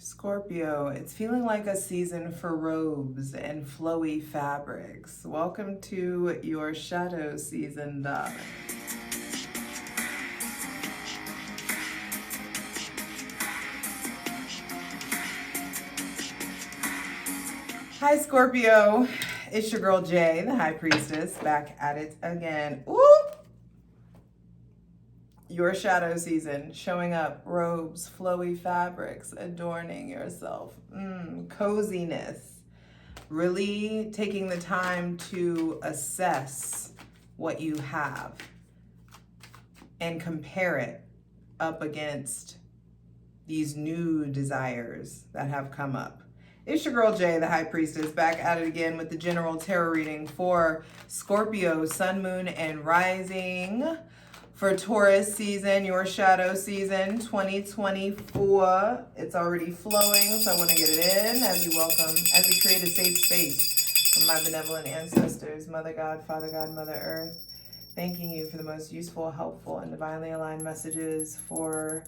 Scorpio, it's feeling like a season for robes and flowy fabrics. Welcome to your shadow season, darling. Hi, Scorpio. It's your girl Jay, the High Priestess, back at it again. Ooh! Your shadow season, showing up, robes, flowy fabrics, adorning yourself, coziness, really taking the time to assess what you have and compare it up against these new desires that have come up. It's your girl Jay, the High Priestess, back at it again with the general tarot reading for Scorpio, Sun, Moon, and Rising. For Taurus season, your shadow season 2024. It's already flowing, so I want to get it in as we create a safe space for my benevolent ancestors, Mother God, Father God, Mother Earth. Thanking you for the most useful, helpful, and divinely aligned messages for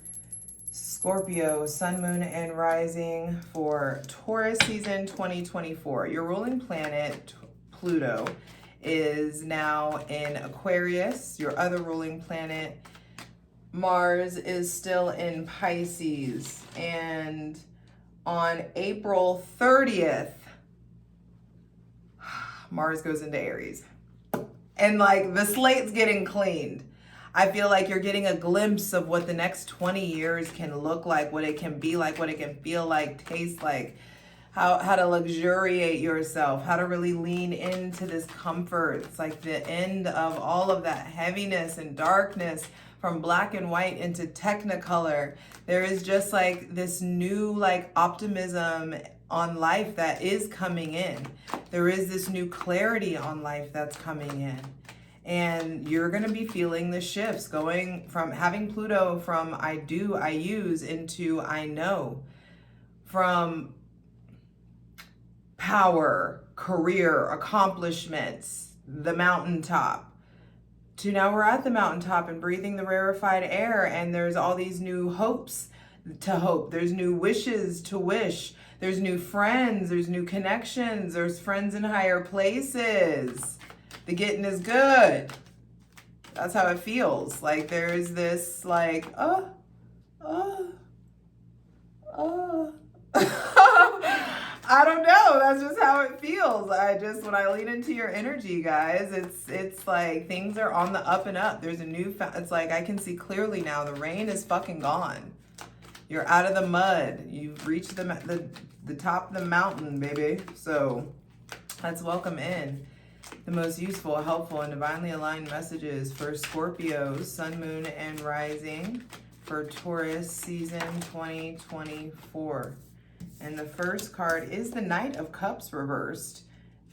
Scorpio, Sun, Moon, and Rising for Taurus season 2024. Your ruling planet, Pluto, is now in Aquarius. Your other ruling planet, Mars, is still in Pisces. And on April 30th, Mars goes into Aries. And like the slate's getting cleaned. I feel like you're getting a glimpse of what the next 20 years can look like, what it can be like, what it can feel like, taste like. How to luxuriate yourself, how to really lean into this comfort. It's like the end of all of that heaviness and darkness from black and white into technicolor. There is just like this new like optimism on life that is coming in. There is this new clarity on life that's coming in. And you're going to be feeling the shifts going from having Pluto from I do, I use into I know, from power, career, accomplishments, the mountaintop, to now we're at the mountaintop and breathing the rarefied air, and there's all these new hopes to hope. There's new wishes to wish. There's new friends. There's new connections. There's friends in higher places. The getting is good. That's how it feels. Like there's this like, I don't know. That's just how it feels. When I lean into your energy, guys, it's like things are on the up and up. There's a new, it's like I can see clearly now. The rain is fucking gone. You're out of the mud. You've reached the top of the mountain, baby. So let's welcome in the most useful, helpful, and divinely aligned messages for Scorpio, Sun, Moon, and Rising for Taurus season 2024. And the first card is the Knight of Cups reversed,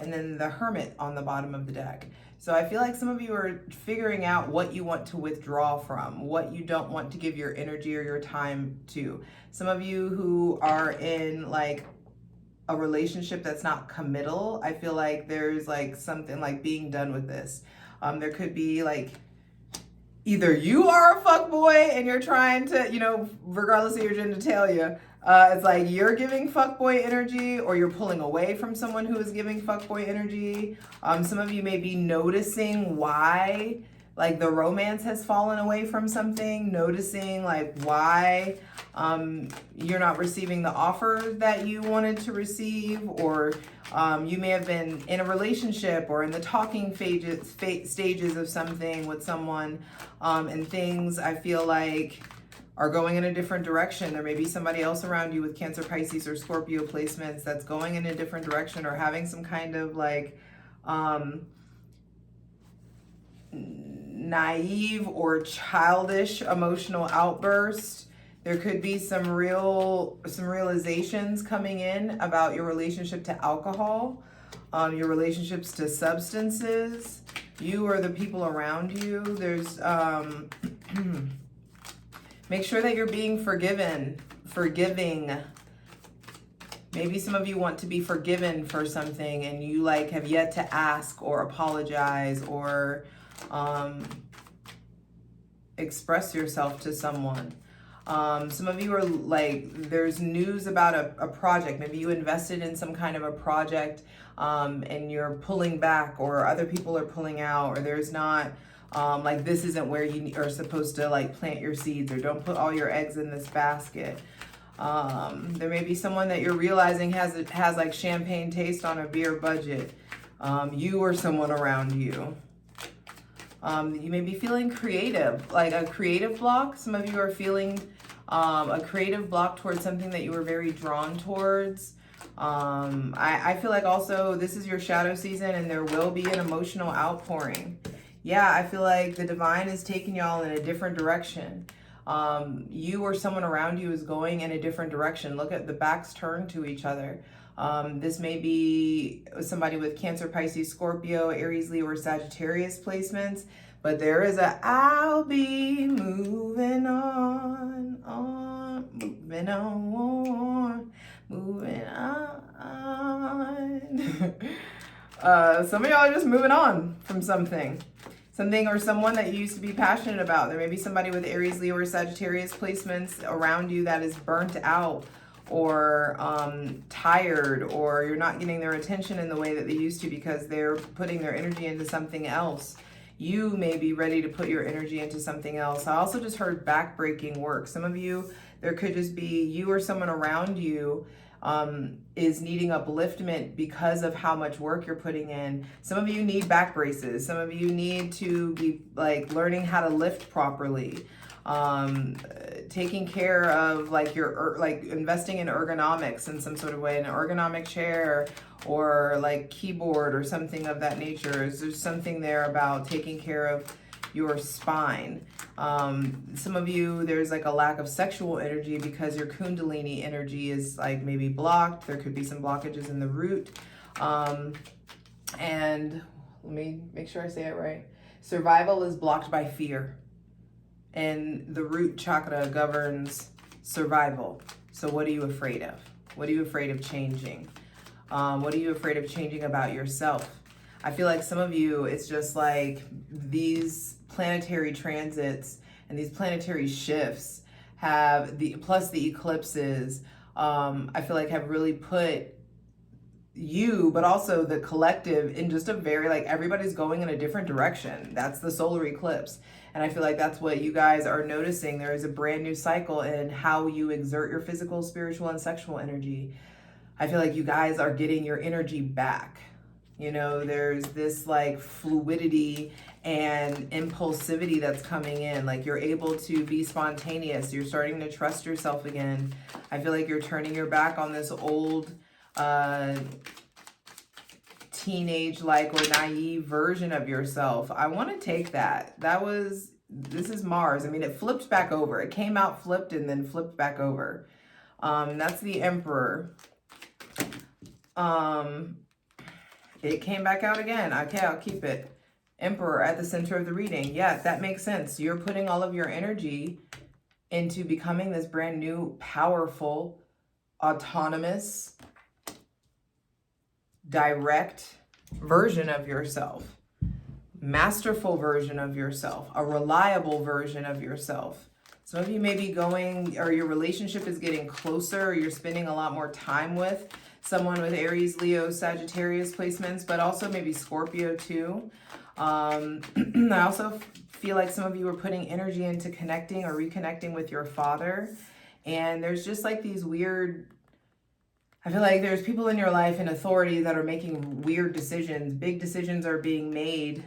and then the Hermit on the bottom of the deck. So I feel like some of you are figuring out what you want to withdraw from, what you don't want to give your energy or your time to. Some of you who are in like a relationship that's not committal, I feel like there's like something like being done with this. There could be like either you are a fuckboy and you're trying to, regardless of your genitalia, it's like you're giving fuckboy energy or you're pulling away from someone who is giving fuckboy energy. Some of you may be noticing why like the romance has fallen away from something, noticing like why you're not receiving the offer that you wanted to receive, or you may have been in a relationship or in the talking stages of something with someone, and things I feel like are going in a different direction. There may be somebody else around you with Cancer, Pisces, or Scorpio placements that's going in a different direction or having some kind of like naive or childish emotional outburst. There could be some realizations coming in about your relationship to alcohol, your relationships to substances, you or the people around you. There's make sure that you're being forgiving. Maybe some of you want to be forgiven for something and you like have yet to ask or apologize or express yourself to someone. Some of you are like, there's news about a project. Maybe you invested in some kind of a project and you're pulling back, or other people are pulling out, or there's not, like, this isn't where you are supposed to like plant your seeds, or don't put all your eggs in this basket. There may be someone that you're realizing has like champagne taste on a beer budget. You or someone around you. You may be feeling creative, like a creative block. Some of you are feeling a creative block towards something that you were very drawn towards. I feel like also this is your shadow season, and there will be an emotional outpouring. Yeah, I feel like the divine is taking y'all in a different direction. You or someone around you is going in a different direction. Look at the backs turned to each other. This may be somebody with Cancer, Pisces, Scorpio, Aries, Leo, or Sagittarius placements, but there is a I'll be moving on, moving on, moving on. Some of y'all are just moving on from something or someone that you used to be passionate about. There may be somebody with Aries, Leo, or Sagittarius placements around you that is burnt out, or tired, or you're not getting their attention in the way that they used to because they're putting their energy into something else. You may be ready to put your energy into something else. I also just heard backbreaking work. Some of you, there could just be you or someone around you is needing upliftment because of how much work you're putting in. Some of you need back braces. Some of you need to be like learning how to lift properly. Taking care of like your, like investing in ergonomics in some sort of way, an ergonomic chair or like keyboard or something of that nature. There's something there about taking care of your spine. Some of you, there's like a lack of sexual energy because your Kundalini energy is like maybe blocked. There could be some blockages in the root. And let me make sure I say it right. Survival is blocked by fear. And the root chakra governs survival. So what are you afraid of? What are you afraid of changing? What are you afraid of changing about yourself? I feel like some of you, it's just like these planetary transits and these planetary shifts have plus the eclipses, I feel like have really put you, but also the collective in just a very, like, everybody's going in a different direction. That's the solar eclipse. And I feel like that's what you guys are noticing. There is a brand new cycle in how you exert your physical, spiritual, and sexual energy. I feel like you guys are getting your energy back. You know, there's this like fluidity and impulsivity that's coming in. Like you're able to be spontaneous. You're starting to trust yourself again. I feel like you're turning your back on this old teenage-like or naive version of yourself. I want to take that. This is Mars. I mean, it flipped back over. It came out flipped and then flipped back over. That's the Emperor. It came back out again. Okay, I'll keep it. Emperor at the center of the reading. Yeah, that makes sense. You're putting all of your energy into becoming this brand new, powerful, autonomous, direct version of yourself, masterful version of yourself, a reliable version of yourself. Some of you may be going, or your relationship is getting closer, or you're spending a lot more time with someone with Aries, Leo, Sagittarius placements, but also maybe Scorpio too. I also feel like some of you are putting energy into connecting or reconnecting with your father. And there's just like these weird, I feel like there's people in your life in authority that are making weird decisions. Big decisions are being made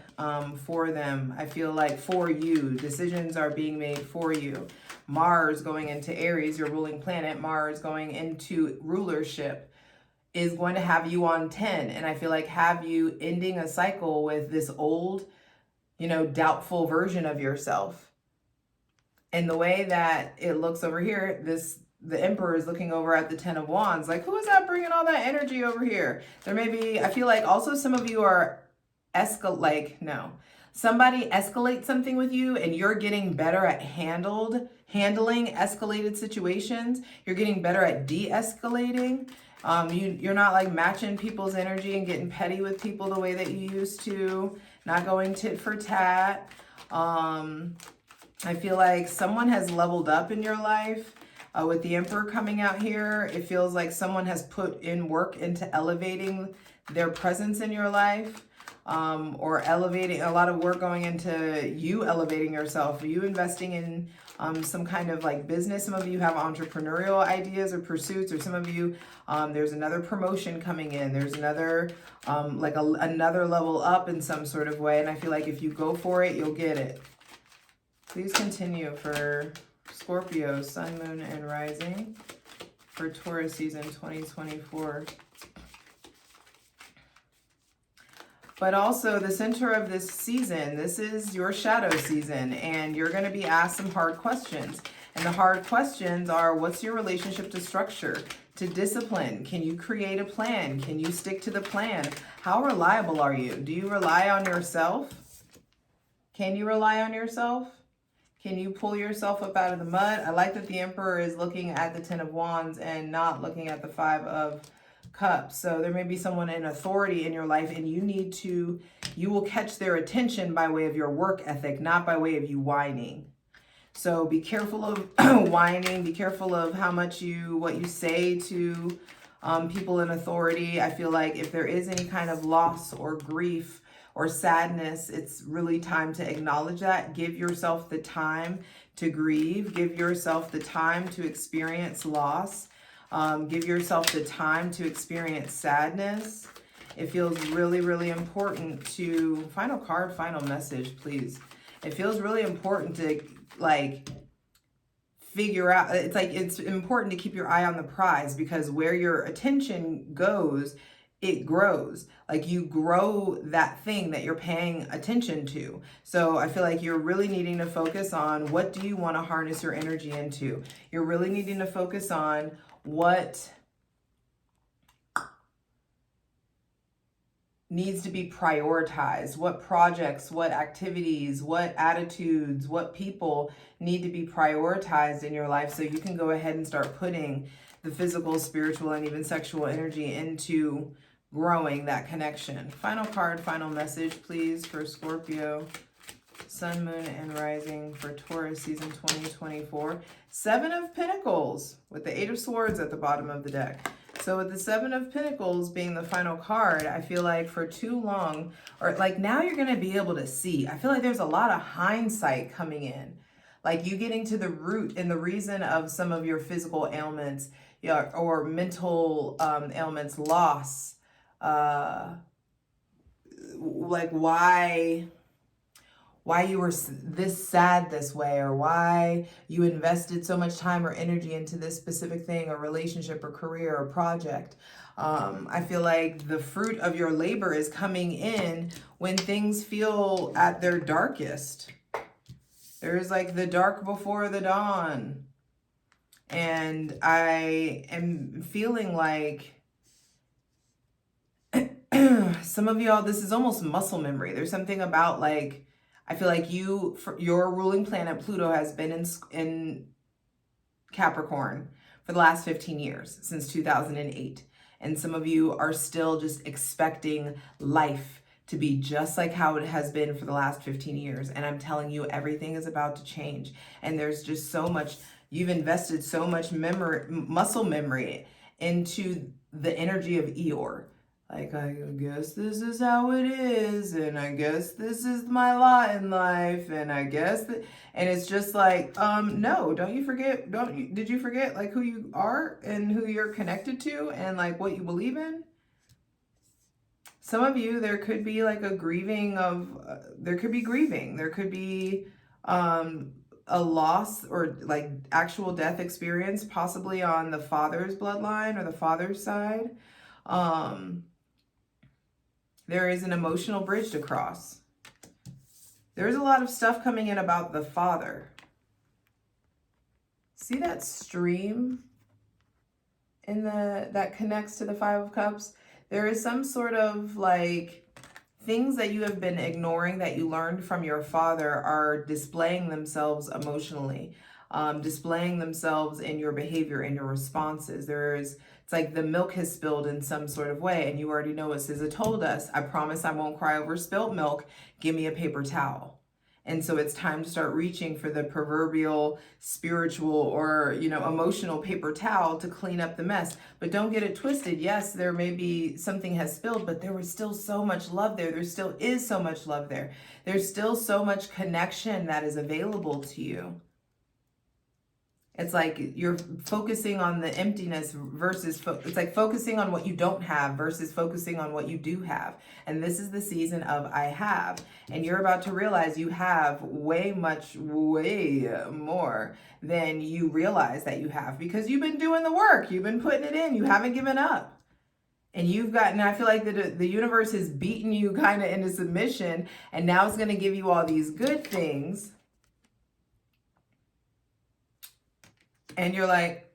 for them. I feel like for you, decisions are being made for you. Mars going into Aries, your ruling planet, Mars going into rulership is going to have you on 10. And I feel like have you ending a cycle with this old, you know, doubtful version of yourself. And the way that it looks over here, the Emperor is looking over at the 10 of Wands. Like, who is that bringing all that energy over here? There may be, I feel like also some of you are somebody escalates something with you and you're getting better at handling escalated situations. You're getting better at de-escalating. You're not like matching people's energy and getting petty with people the way that you used to, not going tit for tat. I feel like someone has leveled up in your life. With the Emperor coming out here, it feels like someone has put in work into elevating their presence in your life, or elevating, a lot of work going into you elevating yourself, you investing in some kind of like business. Some of you have entrepreneurial ideas or pursuits, or some of you, there's another promotion coming in. There's another, another level up in some sort of way. And I feel like if you go for it, you'll get it. Please continue for Scorpio, Sun, Moon, and Rising for Taurus season 2024. But also the center of this season, this is your shadow season, and you're going to be asked some hard questions. And the hard questions are, what's your relationship to structure, to discipline? Can you create a plan? Can you stick to the plan? How reliable are you? Do you rely on yourself? Can you rely on yourself? Can you pull yourself up out of the mud? I like that the Emperor is looking at the Ten of Wands and not looking at the Five of Cups. So there may be someone in authority in your life, and you will catch their attention by way of your work ethic, not by way of you whining. So be careful of whining. Be careful of what you say to people in authority. I feel like if there is any kind of loss or grief or sadness, it's really time to acknowledge that. Give yourself the time to grieve. Give yourself the time to experience loss. Give yourself the time to experience sadness. It feels really, really important to, final card, final message, please. It feels really important to figure out, it's important to keep your eye on the prize, because where your attention goes, it grows. Like you grow that thing that you're paying attention to. So I feel like you're really needing to focus on, what do you want to harness your energy into? You're really needing to focus on what needs to be prioritized, what projects, what activities, what attitudes, what people need to be prioritized in your life, so you can go ahead and start putting the physical, spiritual, and even sexual energy into growing that connection. Final card, final message, please, for Scorpio, Sun, Moon, and Rising for Taurus season 2024. Seven of Pentacles with the Eight of Swords at the bottom of the deck. So with the Seven of Pentacles being the final card, I feel like for too long, or like now you're going to be able to see. I feel like there's a lot of hindsight coming in. Like you getting to the root and the reason of some of your physical ailments, or mental ailments, loss, like why you were this sad this way, or why you invested so much time or energy into this specific thing, or relationship or career or project. I feel like the fruit of your labor is coming in when things feel at their darkest. There's like the dark before the dawn. And I am feeling like some of y'all, this is almost muscle memory. There's something about like, I feel like your ruling planet Pluto has been in Capricorn for the last 15 years, since 2008. And some of you are still just expecting life to be just like how it has been for the last 15 years. And I'm telling you, everything is about to change. And there's just so much, you've invested so much muscle memory into the energy of Eeyore. Like, I guess this is how it is, and I guess this is my lot in life, and I guess that, and it's just like, no, did you forget like who you are and who you're connected to and like what you believe in? Some of you, there could be like a grieving of, there could be a loss or like actual death experience, possibly on the father's bloodline or the father's side. There is an emotional bridge to cross. There's a lot of stuff coming in about the father. See that stream in that connects to the Five of Cups? There is some sort of like things that you have been ignoring that you learned from your father are displaying themselves emotionally, displaying themselves in your behavior and your responses. It's like the milk has spilled in some sort of way, and you already know what SZA told us. I promise I won't cry over spilt milk. Give me a paper towel. And so it's time to start reaching for the proverbial spiritual or, you know, emotional paper towel to clean up the mess. But don't get it twisted. Yes, there may be something has spilled, but there was still so much love there. There still is so much love there. There's still so much connection that is available to you. It's like you're focusing on the emptiness versus, it's like focusing on what you don't have versus focusing on what you do have. And this is the season of I have. And you're about to realize you have way more than you realize that you have, because you've been doing the work. You've been putting it in. You haven't given up. And you've gotten, I feel like the universe has beaten you kind of into submission. And now it's going to give you all these good things. And you're like,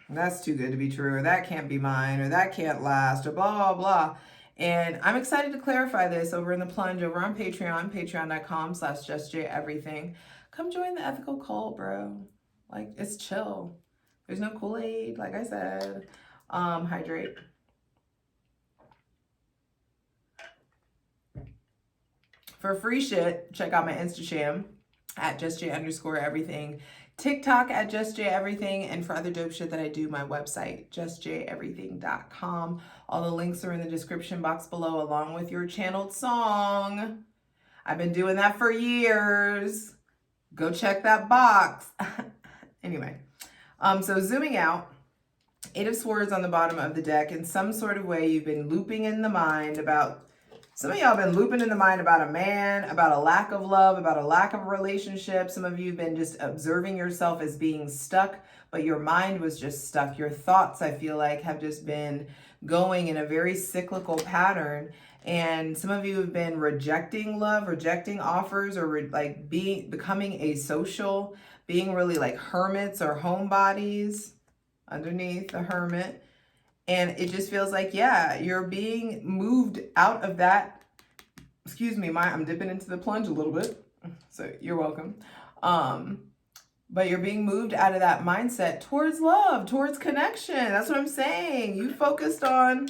that's too good to be true, or that can't be mine, or that can't last, or blah, blah, blah. And I'm excited to clarify this over in the plunge over on Patreon, patreon.com/JustJEverything. Come join the ethical cult, bro. Like, it's chill. There's no Kool-Aid, like I said. Hydrate. For free shit, check out my Instagram at JustJ_everything. TikTok at JustJEverything, and for other dope shit that I do, my website, JustJEverything.com. All the links are in the description box below, along with your channeled song. I've been doing that for years. Go check that box. Anyway, so zooming out, 8 of Swords on the bottom of the deck. In some sort of way, you've been looping in the mind about, some of y'all have been looping in the mind about a man, about a lack of love, about a lack of a relationship. Some of you have been just observing yourself as being stuck, but your mind was just stuck. Your thoughts, I feel like, have just been going in a very cyclical pattern. And some of you have been rejecting love, rejecting offers, or becoming asocial, being really like hermits or homebodies underneath the hermit. And it just feels like, yeah, you're being moved out of that. Excuse me, I'm dipping into the plunge a little bit. So you're welcome. But you're being moved out of that mindset towards love, towards connection. That's what I'm saying. You focused on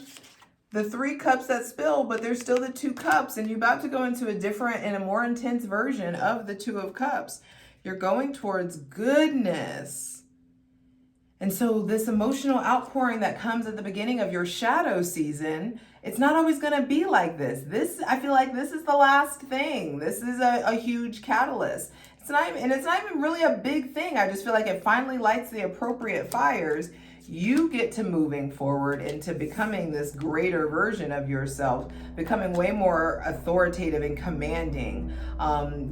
the 3 cups that spill, but there's still the 2 cups. And you're about to go into a different and a more intense version of the 2 of Cups. You're going towards goodness. And so this emotional outpouring that comes at the beginning of your shadow season, it's not always going to be like this. I feel like this is the last thing. This is a huge catalyst. It's not even really a big thing. I just feel like it finally lights the appropriate fires. You get to moving forward into becoming this greater version of yourself, becoming way more authoritative and commanding,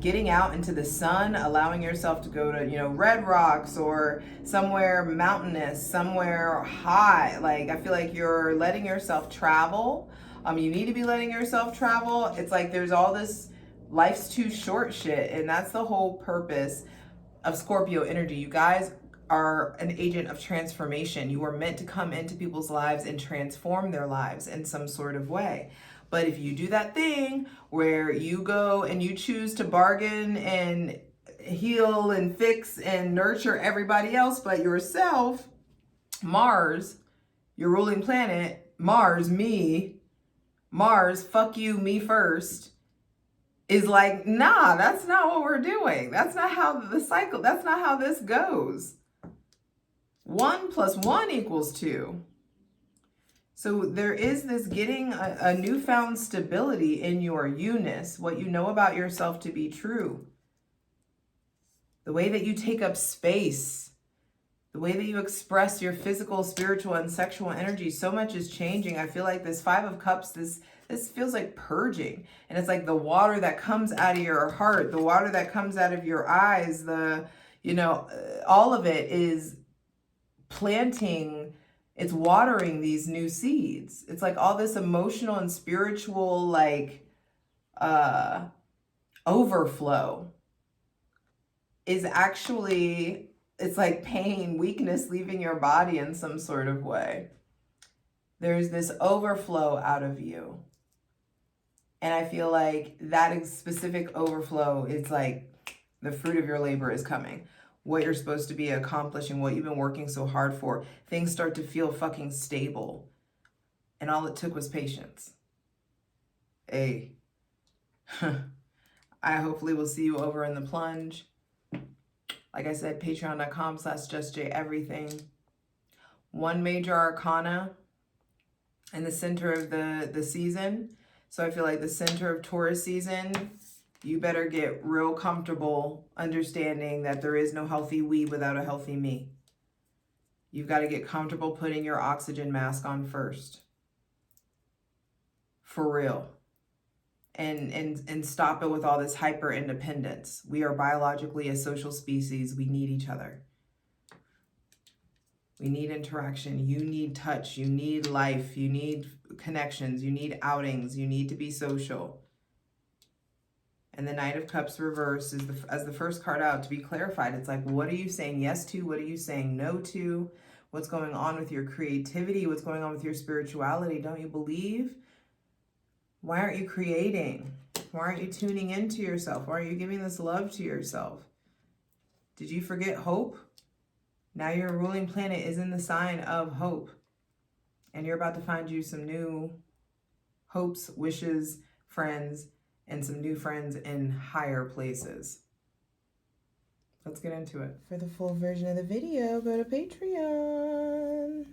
getting out into the sun, allowing yourself to go to, you know, Red Rocks or somewhere mountainous, somewhere high. Like, I feel like you're letting yourself travel. You need to be letting yourself travel. It's like there's all this life's too short shit, and that's the whole purpose of Scorpio energy. You guys are an agent of transformation. You are meant to come into people's lives and transform their lives in some sort of way. But if you do that thing where you go and you choose to bargain and heal and fix and nurture everybody else but yourself, Mars, your ruling planet, Mars, fuck you, me first, is like, nah, that's not what we're doing. That's not how the cycle, that's not how this goes. 1 + 1 = 2. So there is this getting a newfound stability in your you-ness, what you know about yourself to be true. The way that you take up space, the way that you express your physical, spiritual, and sexual energy, so much is changing. I feel like this 5 of Cups, this feels like purging. And it's like the water that comes out of your heart, the water that comes out of your eyes, all of it is planting, it's watering these new seeds. It's like all this emotional and spiritual overflow is actually, it's like pain, weakness leaving your body in some sort of way. There's this overflow out of you. And I feel like that specific overflow is like the fruit of your labor is coming. What you're supposed to be accomplishing, what you've been working so hard for, things start to feel fucking stable. And all it took was patience. I hopefully will see you over in the plunge. Like I said, patreon.com/JustJEverything. One major arcana in the center of the season. So I feel like the center of Taurus season, you better get real comfortable understanding that there is no healthy we without a healthy me. You've got to get comfortable putting your oxygen mask on first. For real. And stop it with all this hyper independence. We are biologically a social species. We need each other. We need interaction. You need touch. You need life. You need connections. You need outings. You need to be social. And the Knight of Cups reverse is as the first card out to be clarified. It's like, what are you saying yes to? What are you saying no to? What's going on with your creativity? What's going on with your spirituality? Don't you believe? Why aren't you creating? Why aren't you tuning into yourself? Why aren't you giving this love to yourself? Did you forget hope? Now your ruling planet is in the sign of hope. And you're about to find you some new hopes, wishes, friends, and some new friends in higher places. Let's get into it. For the full version of the video, go to Patreon.